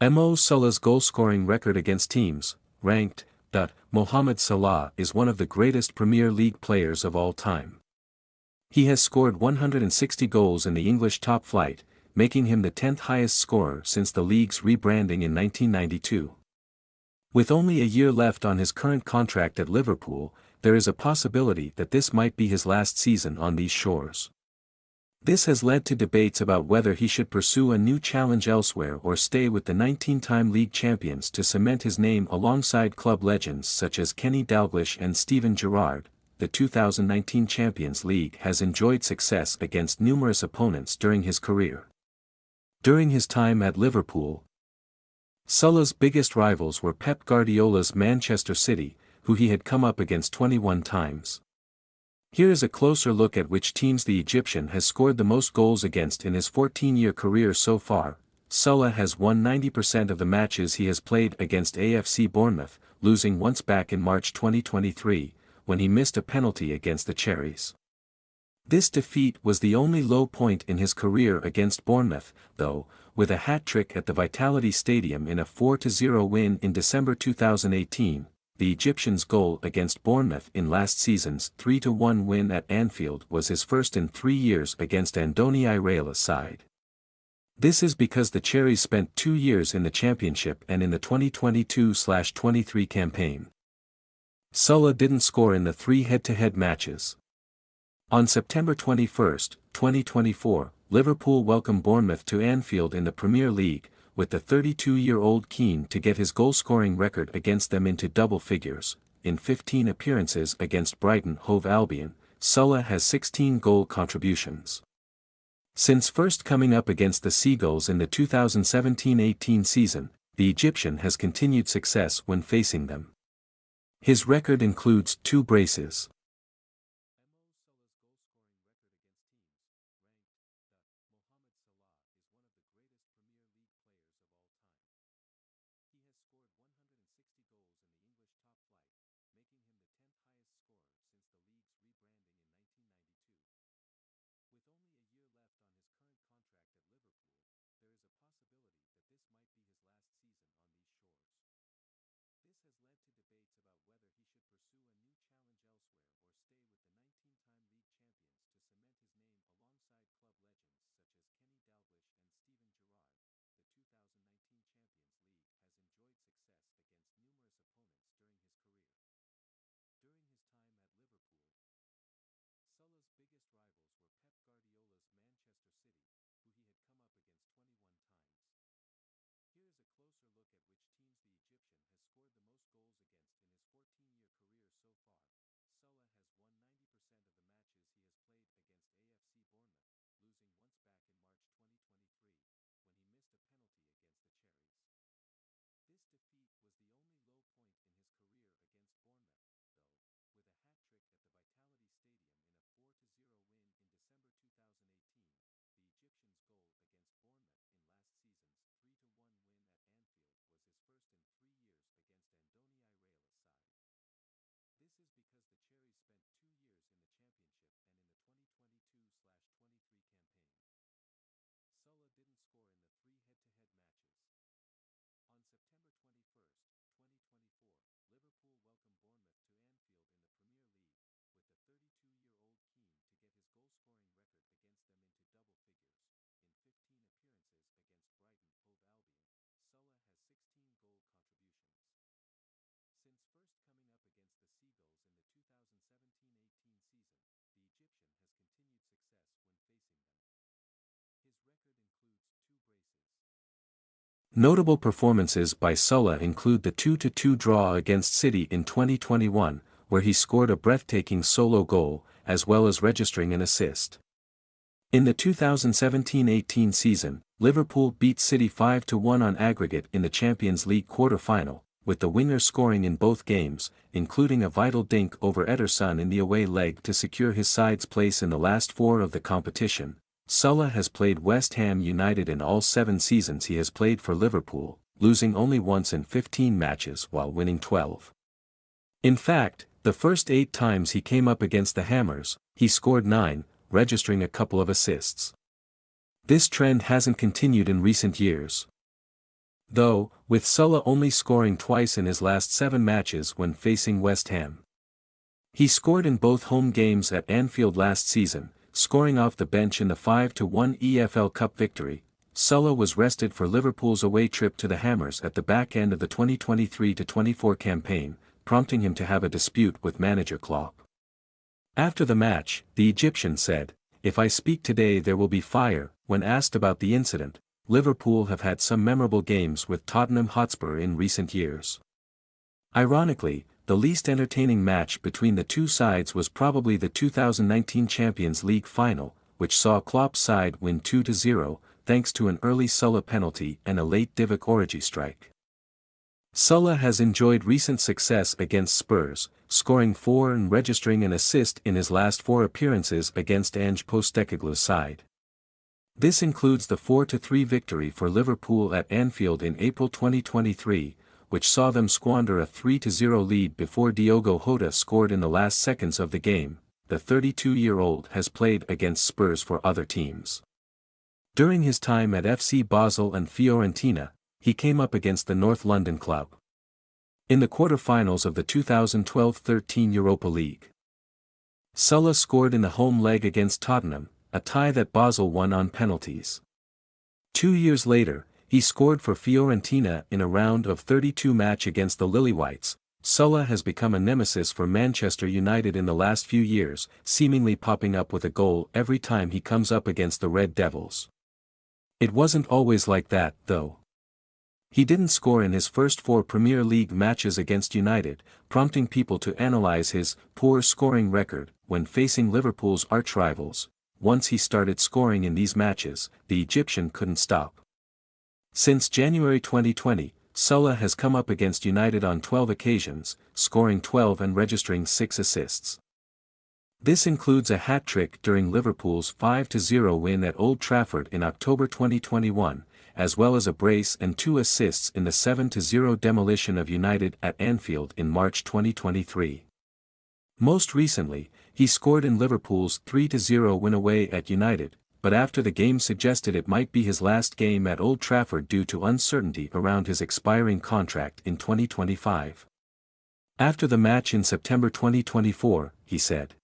Mo Salah's goal-scoring record against teams, ranked. Mohamed Salah is one of the greatest Premier League players of all time. He has scored 160 goals in the English top flight, making him the 10th highest scorer since the league's rebranding in 1992. With only a year left on his current contract at Liverpool, there is a possibility that this might be his last season on these shores. This has led to debates about whether he should pursue a new challenge elsewhere or stay with the 19-time league champions to cement his name alongside club legends such as Kenny Dalglish and Steven Gerrard. The 2019 Champions League has enjoyed success against numerous opponents during his career. During his time at Liverpool, Salah's biggest rivals were Pep Guardiola's Manchester City, who he had come up against 21 times. Here is a closer look at which teams the Egyptian has scored the most goals against in his 14-year career so far. Salah has won 90% of the matches he has played against AFC Bournemouth, losing once back in March 2023, when he missed a penalty against the Cherries. This defeat was the only low point in his career against Bournemouth, though, with a hat-trick at the Vitality Stadium in a 4-0 win in December 2018. The Egyptian's goal against Bournemouth in last season's 3-1 win at Anfield was his first in 3 years against Andoni Iraola's side. This is because the Cherries spent 2 years in the Championship and in the 2022-23 campaign. Salah didn't score in the 3 head-to-head matches. On September 21, 2024, Liverpool welcomed Bournemouth to Anfield in the Premier League, with the 32-year-old keen to get his goal-scoring record against them into double figures. In 15 appearances against Brighton Hove Albion, Salah has 16 goal contributions. Since first coming up against the Seagulls in the 2017-18 season, the Egyptian has continued success when facing them. His record includes 2 braces. Notable performances by Salah include the 2-2 draw against City in 2021, where he scored a breathtaking solo goal, as well as registering an assist. In the 2017-18 season, Liverpool beat City 5-1 on aggregate in the Champions League quarter-final, with the winger scoring in both games, including a vital dink over Ederson in the away leg to secure his side's place in the last 4 of the competition. Salah has played West Ham United in all 7 seasons he has played for Liverpool, losing only once in 15 matches while winning 12. In fact, the first 8 times he came up against the Hammers, he scored 9, registering a couple of assists. This trend hasn't continued in recent years. though, with Salah only scoring twice in his last 7 matches when facing West Ham. He scored in both home games at Anfield last season, scoring off the bench in the 5-1 EFL Cup victory. Salah was rested for Liverpool's away trip to the Hammers at the back end of the 2023-24 campaign, prompting him to have a dispute with manager Klopp. After the match, the Egyptian said, "If I speak today there will be fire." When asked about the incident, Liverpool have had some memorable games with Tottenham Hotspur in recent years. Ironically, the least entertaining match between the two sides was probably the 2019 Champions League final, which saw Klopp's side win 2-0, thanks to an early Salah penalty and a late Divock Origi strike. Salah has enjoyed recent success against Spurs, scoring 4 and registering an assist in his last 4 appearances against Ange Postecoglou's side. This includes the 4-3 victory for Liverpool at Anfield in April 2023, which saw them squander a 3-0 lead before Diogo Jota scored in the last seconds of the game. The 32-year-old has played against Spurs for other teams. During his time at FC Basel and Fiorentina, he came up against the North London club in the quarter-finals of the 2012-13 Europa League. Salah scored in the home leg against Tottenham, a tie that Basel won on penalties. 2 years later, he scored for Fiorentina in a round of 32 match against the Lilywhites. Salah has become a nemesis for Manchester United in the last few years, seemingly popping up with a goal every time he comes up against the Red Devils. It wasn't always like that, though. He didn't score in his first 4 Premier League matches against United, prompting people to analyse his poor scoring record when facing Liverpool's archrivals. Once he started scoring in these matches, the Egyptian couldn't stop. Since January 2020, Salah has come up against United on 12 occasions, scoring 12 and registering 6 assists. This includes a hat-trick during Liverpool's 5-0 win at Old Trafford in October 2021, as well as a brace and 2 assists in the 7-0 demolition of United at Anfield in March 2023. Most recently, he scored in Liverpool's 3-0 win away at United, but after the game suggested it might be his last game at Old Trafford due to uncertainty around his expiring contract in 2025. After the match in September 2024, he said,